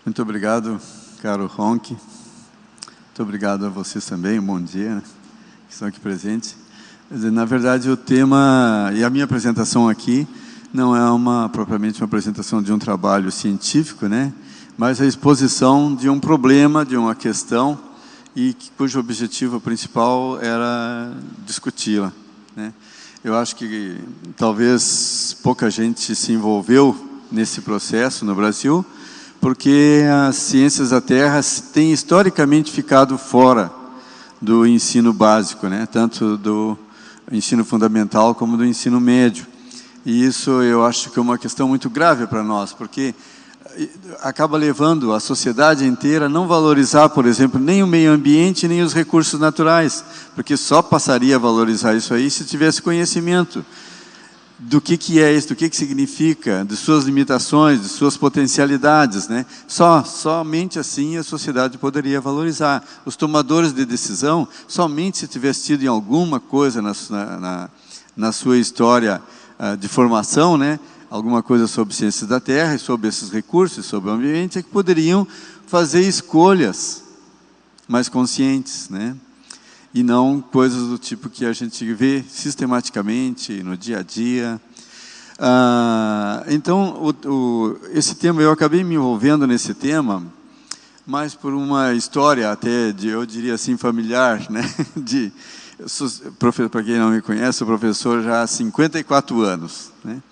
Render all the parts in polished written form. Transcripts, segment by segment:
Muito obrigado, caro Ronque. Muito obrigado a vocês também, bom dia, né, que estão aqui presentes. Na verdade, o tema e a minha apresentação aqui não é propriamente uma apresentação de um trabalho científico, né, mas a exposição de um problema, de uma questão, e cujo objetivo principal era discuti-la, né. Eu acho que talvez pouca gente se envolveu nesse processo no Brasil, porque as ciências da Terra têm historicamente ficado fora do ensino básico, né? Tanto do ensino fundamental como do ensino médio. E isso eu acho que é uma questão muito grave para nós, porque acaba levando a sociedade inteira a não valorizar, por exemplo, nem o meio ambiente, nem os recursos naturais, porque só passaria a valorizar isso aí se tivesse conhecimento do que é isso, do que significa, de suas limitações, de suas potencialidades, né? Somente assim a sociedade poderia valorizar. Os tomadores de decisão, somente se tivesse tido em alguma coisa na sua história de formação, né? Alguma coisa sobre ciências da Terra, sobre esses recursos, sobre o ambiente, é que poderiam fazer escolhas mais conscientes, né? E não coisas do tipo que a gente vê sistematicamente no dia a dia. Então, esse tema, eu acabei me envolvendo nesse tema, mas por uma história até, eu diria assim, familiar, né? Para quem não me conhece, sou professor já há 54 anos, né?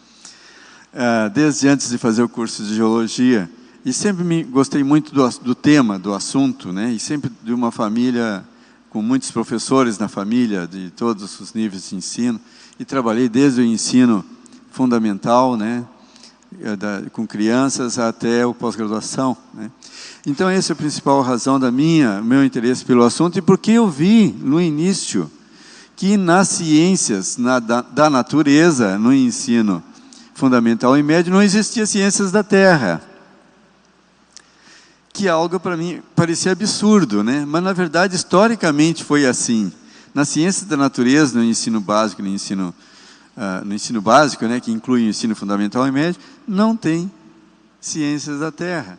Desde antes de fazer o curso de Geologia, e sempre gostei muito do tema, do assunto, né? E sempre de uma família com muitos professores na família, de todos os níveis de ensino, e trabalhei desde o ensino fundamental, né, com crianças, até o pós-graduação, né. Então, essa é a principal razão meu interesse pelo assunto, e porque eu vi, no início, que nas ciências da natureza, no ensino fundamental e médio, não existia ciências da Terra, que algo para mim parecia absurdo, né? Mas na verdade historicamente foi assim. Na ciência da natureza, no ensino básico, no ensino básico, né, que inclui o ensino fundamental e médio, não tem ciências da Terra.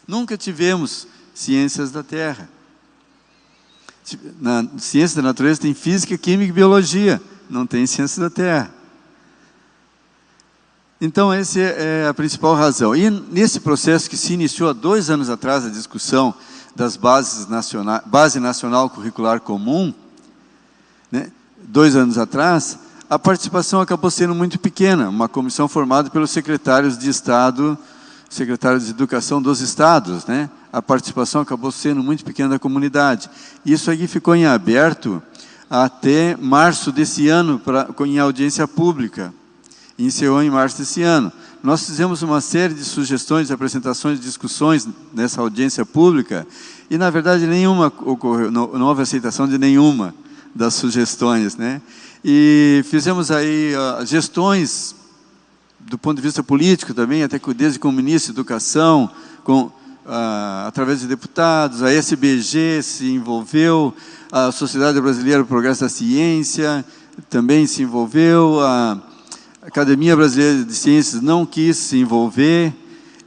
Nunca tivemos ciências da Terra. Na ciência da natureza tem física, química e biologia, não tem ciências da Terra. Então, essa é a principal razão. E nesse processo que se iniciou há 2 anos atrás, a discussão das Base Nacional Curricular Comum, né, 2 anos atrás, a participação acabou sendo muito pequena. Uma comissão formada pelos secretários de Estado, secretários de Educação dos Estados, né? A participação acabou sendo muito pequena da comunidade. Isso aqui ficou em aberto até março desse ano, em audiência pública. Encerrou em março desse ano. Nós fizemos uma série de sugestões, de apresentações, de discussões nessa audiência pública, e na verdade nenhuma ocorreu, não houve aceitação de nenhuma das sugestões, né? E fizemos aí gestões do ponto de vista político também, até desde com o ministro da Educação, através de deputados, a SBG se envolveu, a Sociedade Brasileira do Progresso da Ciência também se envolveu, a Academia Brasileira de Ciências não quis se envolver,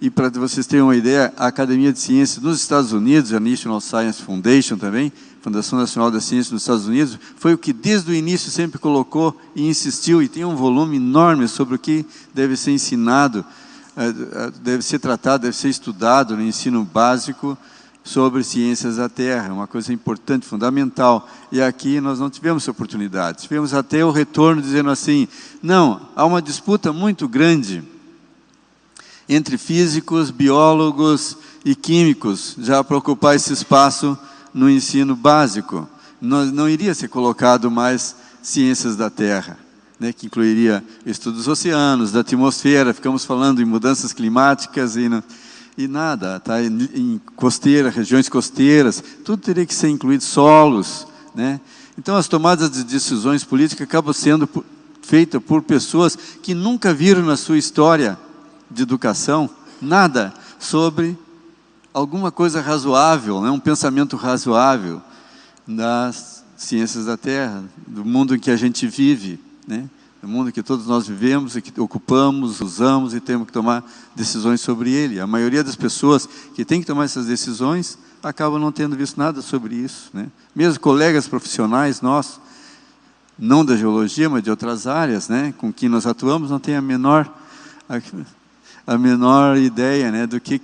e para vocês terem uma ideia, a Academia de Ciências nos Estados Unidos, a National Science Foundation também, Fundação Nacional da Ciência nos Estados Unidos, foi o que desde o início sempre colocou e insistiu, e tem um volume enorme sobre o que deve ser ensinado, deve ser tratado, deve ser estudado no ensino básico, sobre ciências da Terra, uma coisa importante, fundamental. E aqui nós não tivemos essa oportunidade. Tivemos até o retorno dizendo assim, não, há uma disputa muito grande entre físicos, biólogos e químicos, já para ocupar esse espaço no ensino básico. Não iria ser colocado mais ciências da Terra, né, que incluiria estudos dos oceanos, da atmosfera, ficamos falando em mudanças climáticas e nada, tá? Em regiões costeiras, tudo teria que ser incluído, solos, né? Então, as tomadas de decisões políticas acabam sendo feitas por pessoas que nunca viram na sua história de educação nada sobre alguma coisa razoável, né? Um pensamento razoável das ciências da Terra, do mundo em que a gente vive, né? do mundo que todos nós vivemos e que ocupamos, usamos e temos que tomar decisões sobre ele. A maioria das pessoas que tem que tomar essas decisões acabam não tendo visto nada sobre isso, né? Mesmo colegas profissionais nossos, não da geologia, mas de outras áreas, né, com que nós atuamos, não têm a menor ideia, né, do que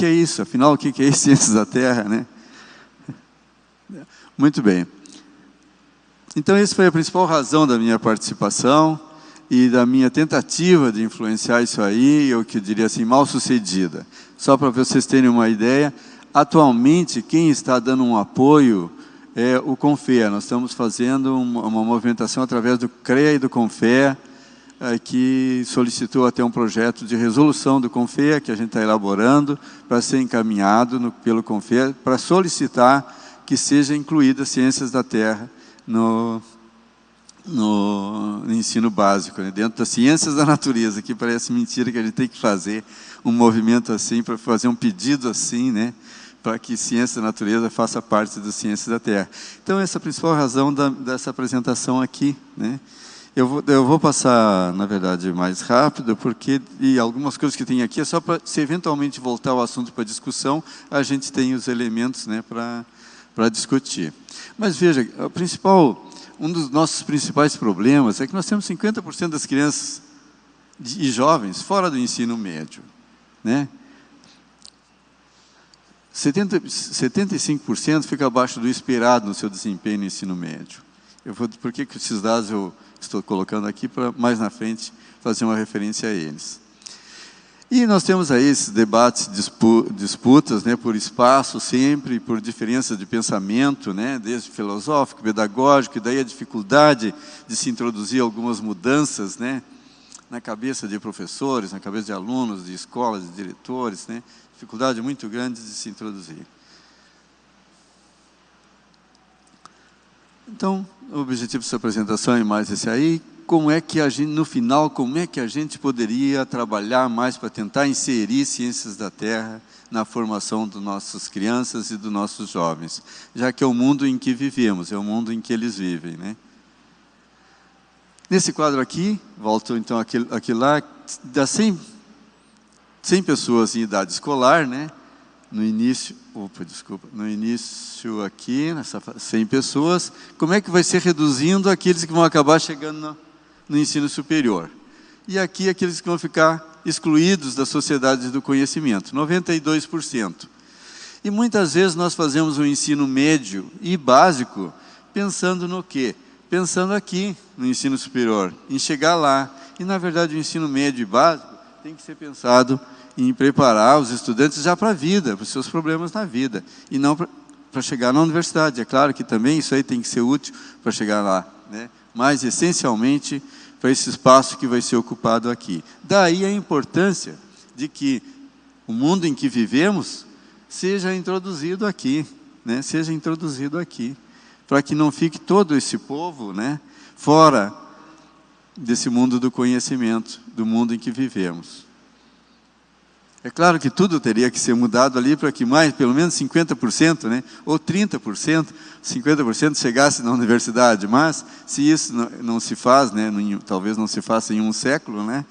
é isso, afinal, o que é ciências da Terra, né? Muito bem. Então, essa foi a principal razão da minha participação e da minha tentativa de influenciar isso aí, eu que diria assim, mal sucedida. Só para vocês terem uma ideia, atualmente, quem está dando um apoio é o CONFEA. Nós estamos fazendo uma movimentação através do CREA e do CONFEA, que solicitou até um projeto de resolução do CONFEA, que a gente está elaborando, para ser encaminhado pelo CONFEA, para solicitar que seja incluída ciências da Terra no ensino básico, né? Dentro das ciências da natureza, que parece mentira que a gente tem que fazer um movimento assim, para fazer um pedido assim, né? Para que ciência da natureza faça parte das ciências da Terra. Então, essa é a principal razão dessa apresentação aqui, né? Eu vou passar, na verdade, mais rápido, porque e algumas coisas que tem aqui é só para, se eventualmente voltar o assunto para discussão, a gente tem os elementos, né, para discutir. Mas veja, um dos nossos principais problemas é que nós temos 50% das crianças e jovens fora do ensino médio, né? 75% fica abaixo do esperado no seu desempenho no ensino médio. Por que esses dados eu estou colocando aqui? Para mais na frente fazer uma referência a eles. E nós temos aí esses debates, disputas, né, por espaço sempre, por diferença de pensamento, né, desde filosófico, pedagógico, e daí a dificuldade de se introduzir algumas mudanças, né, na cabeça de professores, na cabeça de alunos, de escolas, de diretores, né, dificuldade muito grande de se introduzir. Então, o objetivo dessa apresentação é mais esse aí. Como é que a gente, no final, como é que a gente poderia trabalhar mais para tentar inserir ciências da Terra na formação das nossas crianças e dos nossos jovens, já que é o mundo em que vivemos, é o mundo em que eles vivem, né? Nesse quadro aqui, volto então aqui lá, dá 100 pessoas em idade escolar, né? No início aqui, nessa 100 pessoas, como é que vai ser reduzindo aqueles que vão acabar chegando no ensino superior? E aqui, aqueles que vão ficar excluídos da sociedade do conhecimento, 92%. E muitas vezes nós fazemos um ensino médio e básico pensando no quê? Pensando aqui, no ensino superior, em chegar lá. E, na verdade, o ensino médio e básico tem que ser pensado em preparar os estudantes já para a vida, para os seus problemas na vida, e não para chegar na universidade. É claro que também isso aí tem que ser útil para chegar lá, né? Mas, essencialmente, para esse espaço que vai ser ocupado aqui. Daí a importância de que o mundo em que vivemos seja introduzido aqui, né? Seja introduzido aqui, para que não fique todo esse povo, né, fora desse mundo do conhecimento, do mundo em que vivemos. É claro que tudo teria que ser mudado ali para que mais, pelo menos 50%, né, ou 30%, 50% chegasse na universidade, mas se isso não se faz, né, talvez não se faça em um século, né,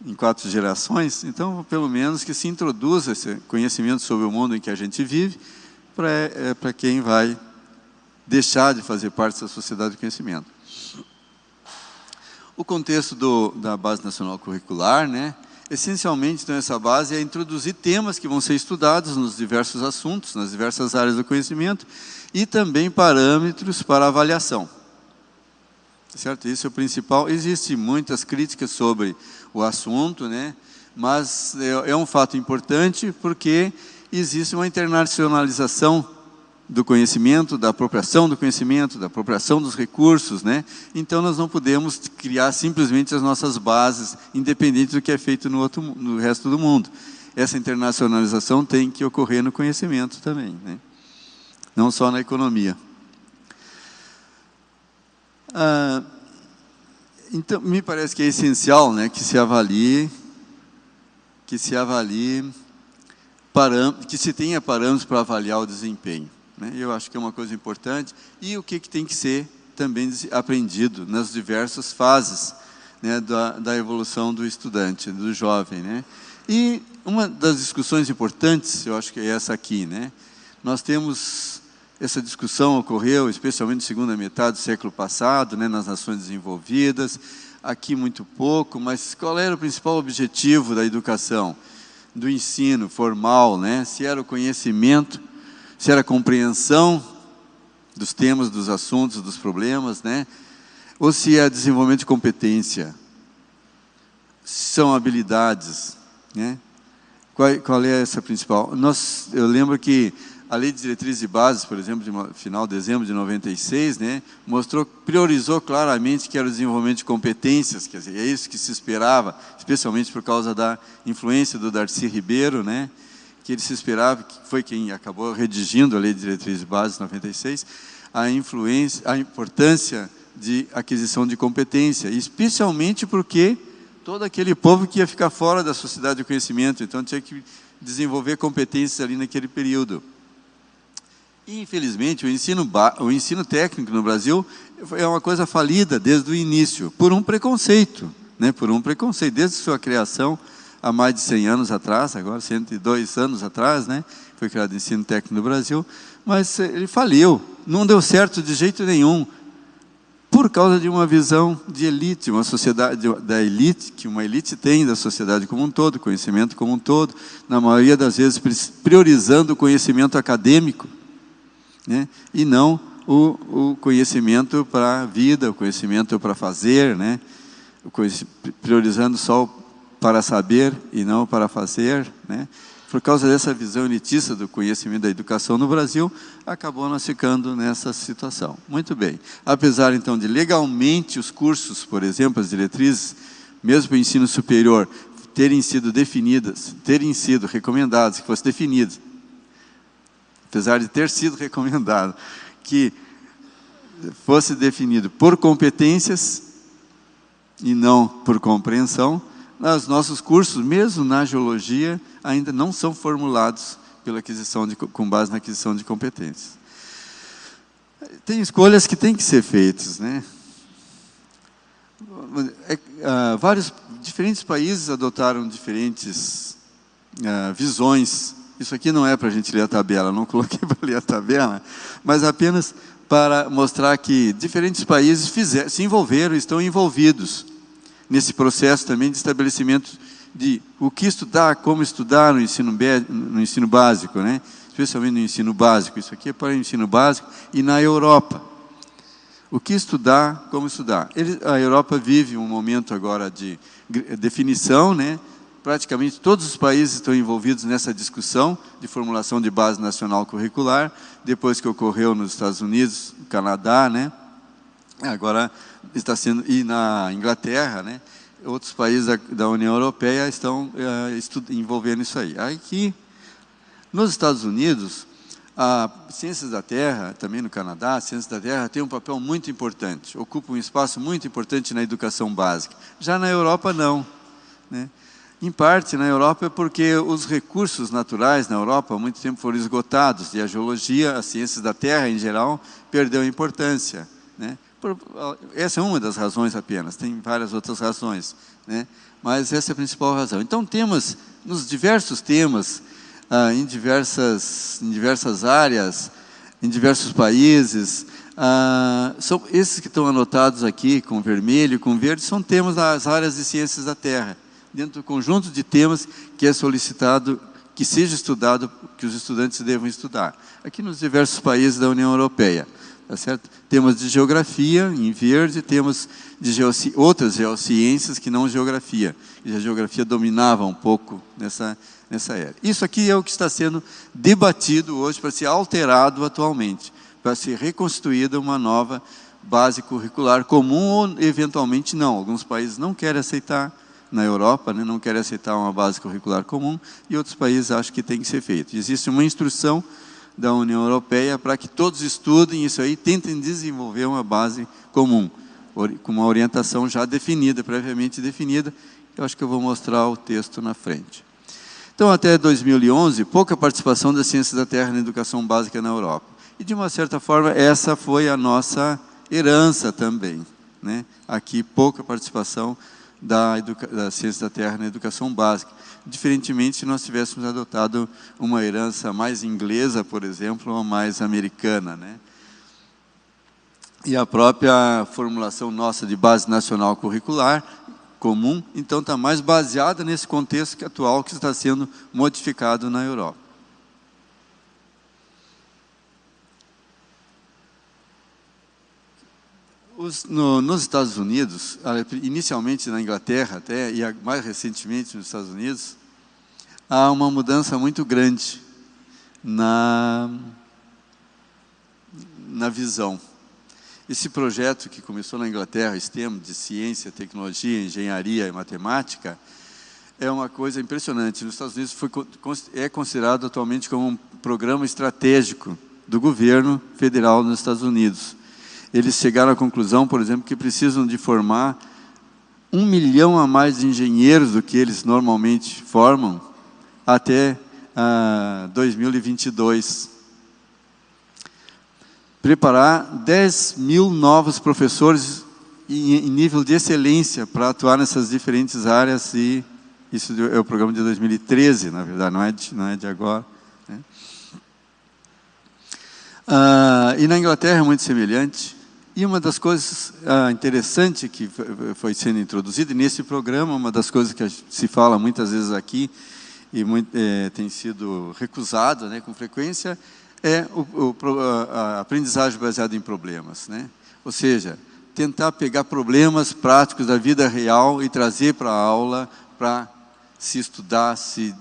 em 4 gerações, então pelo menos que se introduza esse conhecimento sobre o mundo em que a gente vive para quem vai deixar de fazer parte da sociedade do conhecimento. O contexto da Base Nacional Curricular, né? Essencialmente, então, essa base é introduzir temas que vão ser estudados nos diversos assuntos, nas diversas áreas do conhecimento, e também parâmetros para avaliação. Certo? Isso é o principal. Existem muitas críticas sobre o assunto, né? Mas é um fato importante porque existe uma internacionalização do conhecimento, da apropriação do conhecimento, da apropriação dos recursos, né? Então nós não podemos criar simplesmente as nossas bases, independente do que é feito no resto do mundo. Essa internacionalização tem que ocorrer no conhecimento também, né? Não só na economia. Então, me parece que é essencial, né, que se avalie, que se tenha parâmetros para avaliar o desempenho. Eu acho que é uma coisa importante. E o que tem que ser também aprendido nas diversas fases, né, da evolução do estudante, do jovem, né? E uma das discussões importantes, eu acho que é essa aqui, né? Nós temos, essa discussão ocorreu especialmente na segunda metade do século passado, né, nas nações desenvolvidas, aqui muito pouco, mas qual era o principal objetivo da educação, do ensino formal, né? Se era o conhecimento, se era a compreensão dos temas, dos assuntos, dos problemas, né? Ou se é desenvolvimento de competência, são habilidades, né? Qual é essa principal? Eu lembro que a Lei de Diretrizes e Bases, por exemplo, final de dezembro de 96, né, priorizou claramente que era o desenvolvimento de competências, quer dizer, é isso que se esperava, especialmente por causa da influência do Darcy Ribeiro, né, que ele se esperava, que foi quem acabou redigindo a Lei de Diretrizes e Bases 96, a importância de aquisição de competência, especialmente porque todo aquele povo que ia ficar fora da sociedade de conhecimento, então tinha que desenvolver competências ali naquele período. E, infelizmente, o ensino técnico no Brasil é uma coisa falida desde o início, por um preconceito, né? Por um preconceito, desde sua criação, há mais de 100 anos atrás, agora 102 anos atrás, né? Foi criado o ensino técnico no Brasil, mas ele faliu, não deu certo de jeito nenhum, por causa de uma visão de elite, uma sociedade da elite, que uma elite tem da sociedade como um todo, conhecimento como um todo, na maioria das vezes priorizando o conhecimento acadêmico, né? E não o conhecimento para a vida, o conhecimento para fazer, né? Priorizando só para saber e não para fazer, né? Por causa dessa visão elitista do conhecimento da educação no Brasil, acabou nós ficando nessa situação. Muito bem. Apesar, então, de legalmente os cursos, por exemplo, as diretrizes, mesmo para o ensino superior, terem sido definidas, terem sido recomendadas, que fossem definidas, apesar de ter sido recomendado, que fosse definido por competências e não por compreensão, os nossos cursos, mesmo na geologia, ainda não são formulados pela com base na aquisição de competências. Tem escolhas que têm que ser feitas, né? Diferentes países adotaram diferentes visões. Isso aqui não é para a gente ler a tabela, não coloquei para ler a tabela, mas apenas para mostrar que diferentes países se envolveram, estão envolvidos nesse processo também de estabelecimento de o que estudar, como estudar no ensino básico, né? Especialmente no ensino básico. Isso aqui é para o ensino básico e na Europa. O que estudar, como estudar. A Europa vive um momento agora de definição, né? Praticamente todos os países estão envolvidos nessa discussão de formulação de base nacional curricular, depois que ocorreu nos Estados Unidos, no Canadá, né? Agora está sendo, e na Inglaterra, né? Outros países da União Europeia estão envolvendo isso aí. Aqui, nos Estados Unidos, a Ciências da Terra, também no Canadá, a Ciências da Terra tem um papel muito importante, ocupa um espaço muito importante na educação básica. Já na Europa, não, né? Em parte, na Europa, é porque os recursos naturais na Europa há muito tempo foram esgotados, e a geologia, as ciências da Terra em geral, perdeu importância, né? Essa é uma das razões apenas, tem várias outras razões, né? Mas essa é a principal razão. Então, nos diversos temas, em diversas áreas, em diversos países, são esses que estão anotados aqui, com vermelho e com verde, são temas das áreas de ciências da Terra, dentro do conjunto de temas que é solicitado, que seja estudado, que os estudantes devam estudar. Aqui nos diversos países da União Europeia. Tá certo? Temas de geografia, em verde, temas de outras geociências que não geografia. E a geografia dominava um pouco nessa era. Isso aqui é o que está sendo debatido hoje para ser alterado atualmente, para ser reconstruída uma nova base curricular comum ou eventualmente não. Alguns países não querem aceitar, na Europa, né, não querem aceitar uma base curricular comum, e outros países acham que tem que ser feito. Existe uma instrução da União Europeia para que todos estudem isso aí, tentem desenvolver uma base comum, com uma orientação já definida, previamente definida. Eu acho que eu vou mostrar o texto na frente. Então, até 2011, pouca participação das ciências da Terra na educação básica na Europa. E, de uma certa forma, essa foi a nossa herança também, né? Aqui pouca participação da ciência da terra na educação básica, diferentemente se nós tivéssemos adotado uma herança mais inglesa, por exemplo, ou mais americana, né? E a própria formulação nossa de base nacional curricular comum, então está mais baseada nesse contexto atual que está sendo modificado na Europa. Nos Estados Unidos, inicialmente na Inglaterra até, e mais recentemente nos Estados Unidos, há uma mudança muito grande na visão. Esse projeto que começou na Inglaterra, STEM, de ciência, tecnologia, engenharia e matemática, é uma coisa impressionante. Nos Estados Unidos é considerado atualmente como um programa estratégico do governo federal nos Estados Unidos. Eles chegaram à conclusão, por exemplo, que precisam de formar 1 milhão a mais de engenheiros do que eles normalmente formam até 2022. Preparar 10 mil novos professores em nível de excelência para atuar nessas diferentes áreas, e isso é o programa de 2013, na verdade, não é de agora, né? E na Inglaterra é muito semelhante. E uma das coisas interessantes que foi sendo introduzida nesse programa, uma das coisas que se fala muitas vezes aqui, e tem sido recusado, né, com frequência, é a aprendizagem baseada em problemas, né? Ou seja, tentar pegar problemas práticos da vida real e trazer para a aula, para se estudar, se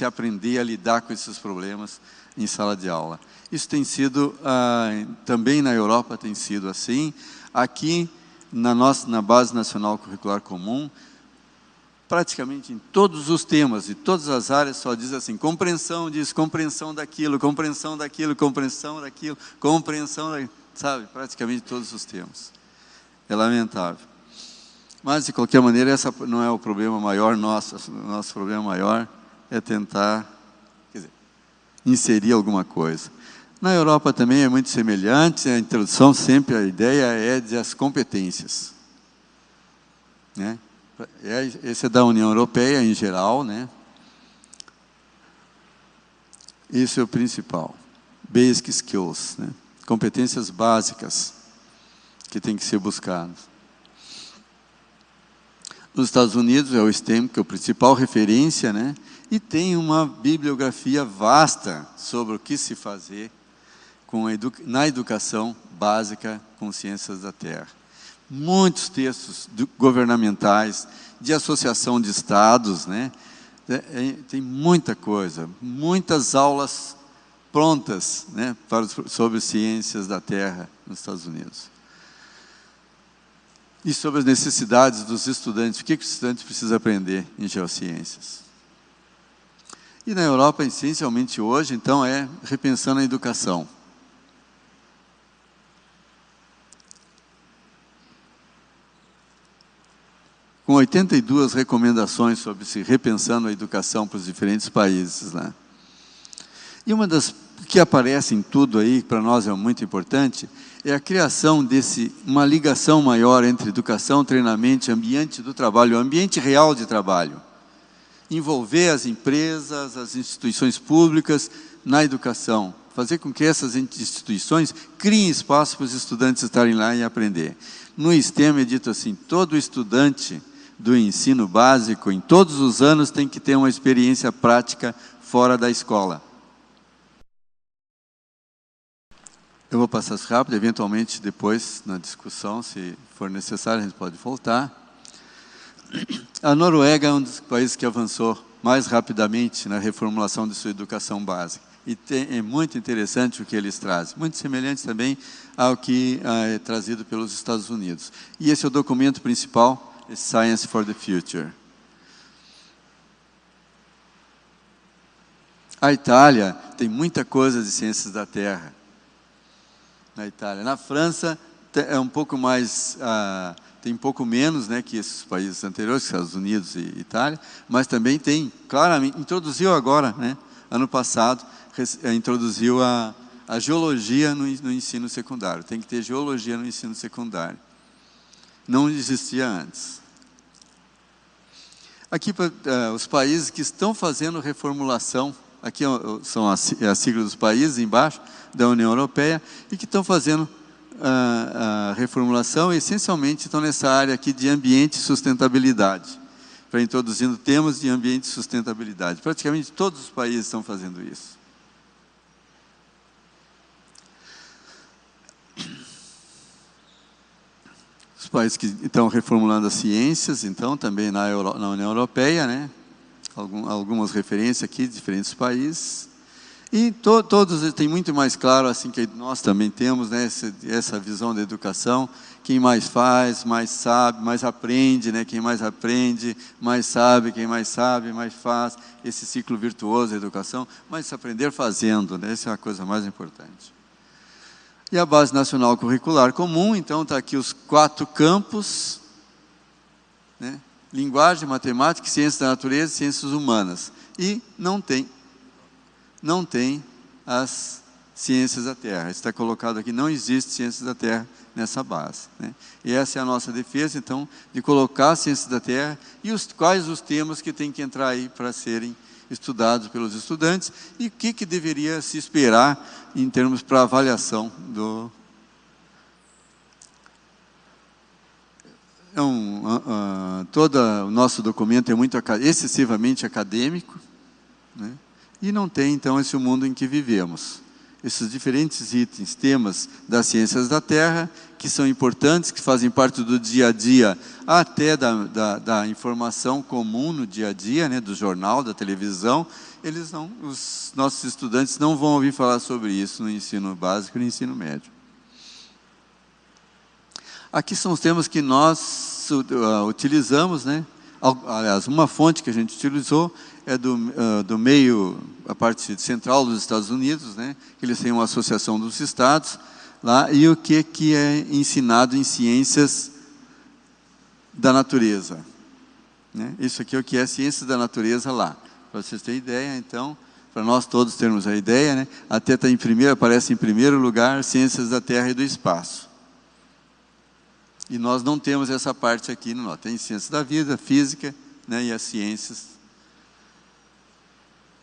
aprender a lidar com esses problemas em sala de aula. Isso tem sido, também na Europa tem sido assim. Aqui, na Base Nacional Curricular Comum, praticamente em todos os temas e todas as áreas só diz assim: compreensão disso, compreensão daquilo, compreensão daquilo, compreensão daquilo, compreensão daquilo, sabe? Praticamente todos os temas. É lamentável. Mas, de qualquer maneira, esse não é o problema maior nosso. O nosso problema maior é tentar, inserir alguma coisa. Na Europa também é muito semelhante. A introdução sempre, a ideia é das competências, né? Esse é da União Europeia em geral, né? Isso é o principal. Basic skills, né? Competências básicas que tem que ser buscadas. Nos Estados Unidos é o STEM, que é a principal referência, né? E tem uma bibliografia vasta sobre o que se fazer na educação básica com ciências da terra. Muitos textos governamentais, de associação de estados, né? Tem muita coisa, muitas aulas prontas, né, sobre ciências da terra nos Estados Unidos. E sobre as necessidades dos estudantes, o que o estudante precisa aprender em geociências. E na Europa, essencialmente hoje, então, é repensando a educação. Com 82 recomendações sobre se repensando a educação para os diferentes países, né? E uma das que aparece em tudo aí, que para nós é muito importante, é a criação uma ligação maior entre educação, treinamento, ambiente do trabalho, ambiente real de trabalho. Envolver as empresas, as instituições públicas na educação. Fazer com que essas instituições criem espaço para os estudantes estarem lá e aprender. No STEM é dito assim: todo estudante do ensino básico, em todos os anos, tem que ter uma experiência prática fora da escola. Eu vou passar isso rápido, eventualmente depois, na discussão, se for necessário, a gente pode voltar. A Noruega é um dos países que avançou mais rapidamente na reformulação de sua educação básica. E é muito interessante o que eles trazem, muito semelhante também ao que é trazido pelos Estados Unidos. E esse é o documento principal, Science for the Future. A Itália tem muita coisa de ciências da terra. Na Itália. Na França é um pouco mais, tem um pouco menos, né, que esses países anteriores, Estados Unidos e Itália, mas também tem, claramente, introduziu agora, né, ano passado, introduziu a a geologia no ensino secundário. Tem que ter geologia no ensino secundário. Não existia antes. Aqui, os países que estão fazendo reformulação, aqui são a sigla dos países, embaixo, da União Europeia, e que estão fazendo a reformulação, essencialmente estão nessa área aqui de ambiente e sustentabilidade, para introduzindo temas de ambiente e sustentabilidade. Praticamente todos os países estão fazendo isso. Os países que estão reformulando as ciências, então, também na União Europeia, né? Algumas referências aqui de diferentes países. E todos têm muito mais claro, assim, que nós também temos, né, essa visão da educação. Quem mais faz, mais sabe, mais aprende, né? Quem mais aprende, mais sabe, quem mais sabe, mais faz. Esse ciclo virtuoso da educação, mas se aprender fazendo, né? Essa é a coisa mais importante. E a Base Nacional Curricular Comum, então, está aqui os 4 campos, né? Linguagem, matemática, ciências da natureza e ciências humanas. E não tem as ciências da Terra. Está colocado aqui, não existe ciências da Terra nessa base, né? E essa é a nossa defesa, então, de colocar as ciências da Terra e quais os temas que têm que entrar aí para serem estudados pelos estudantes e o que deveria se esperar em termos para avaliação do... Todo o nosso documento é muito excessivamente acadêmico, né? E não tem, então, esse mundo em que vivemos. Esses diferentes itens, temas das ciências da Terra, que são importantes, que fazem parte do dia a dia, até da informação comum no dia a dia, né, do jornal, da televisão, os nossos estudantes não vão ouvir falar sobre isso no ensino básico e no ensino médio. Aqui são os temas que nós utilizamos, né? Aliás, uma fonte que a gente utilizou é do meio, a parte central dos Estados Unidos, né? Eles têm uma associação dos estados lá, e o que é ensinado em ciências da natureza, né? Isso aqui é o que é ciências da natureza lá, para vocês terem ideia. Então, para nós todos termos a ideia, né? Até aparece em primeiro lugar ciências da Terra e do espaço. E nós não temos essa parte aqui, não. Tem ciências da vida, física, né, e as ciências.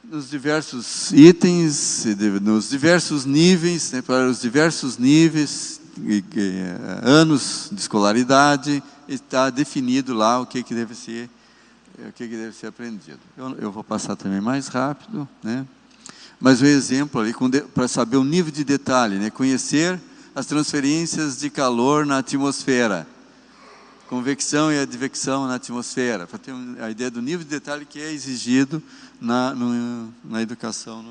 Nos diversos itens, nos diversos níveis, né, para os diversos níveis, anos de escolaridade, está definido lá o que deve ser aprendido. Eu vou passar também mais rápido, né? Mas o exemplo ali, para saber o nível de detalhe, né, conhecer as transferências de calor na atmosfera, convecção e advecção na atmosfera, para ter a ideia do nível de detalhe que é exigido na educação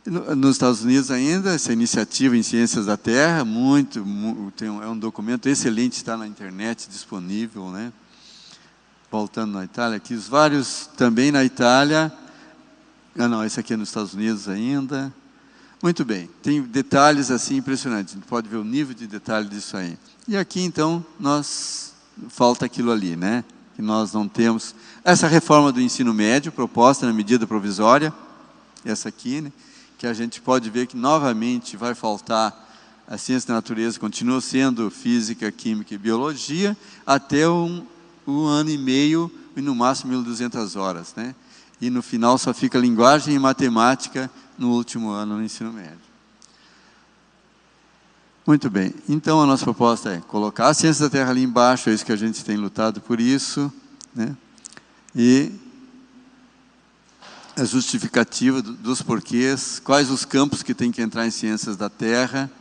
nos Estados Unidos ainda. Essa iniciativa em Ciências da Terra, é um documento excelente, está na internet disponível, né? Voltando na Itália, aqui os vários também na Itália. Não, esse aqui é nos Estados Unidos ainda. Muito bem, tem detalhes assim impressionantes, a gente pode ver o nível de detalhe disso aí. E aqui então, falta aquilo ali, né? Que nós não temos. Essa reforma do ensino médio, proposta na medida provisória, essa aqui, né? Que a gente pode ver que novamente vai faltar a ciência da natureza, continua sendo física, química e biologia, até um ano e meio, e no máximo 1.200 horas, né? E no final só fica linguagem e matemática no último ano no ensino médio. Muito bem, então a nossa proposta é colocar a ciência da Terra ali embaixo, é isso que a gente tem lutado por isso, né? E a justificativa dos porquês, quais os campos que tem que entrar em ciências da Terra,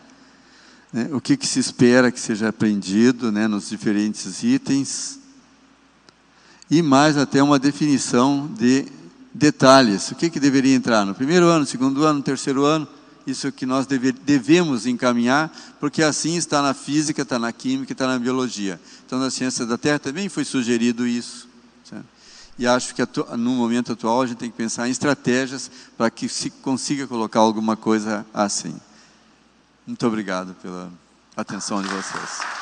né? O que se espera que seja aprendido, né, nos diferentes itens, e mais até uma definição de detalhes, o que deveria entrar no primeiro ano, segundo ano, terceiro ano. Isso que nós devemos encaminhar, porque assim está na física, está na química, está na biologia. Então, na ciência da Terra também foi sugerido isso, certo? E acho que no momento atual a gente tem que pensar em estratégias para que se consiga colocar alguma coisa assim. Muito obrigado pela atenção de vocês.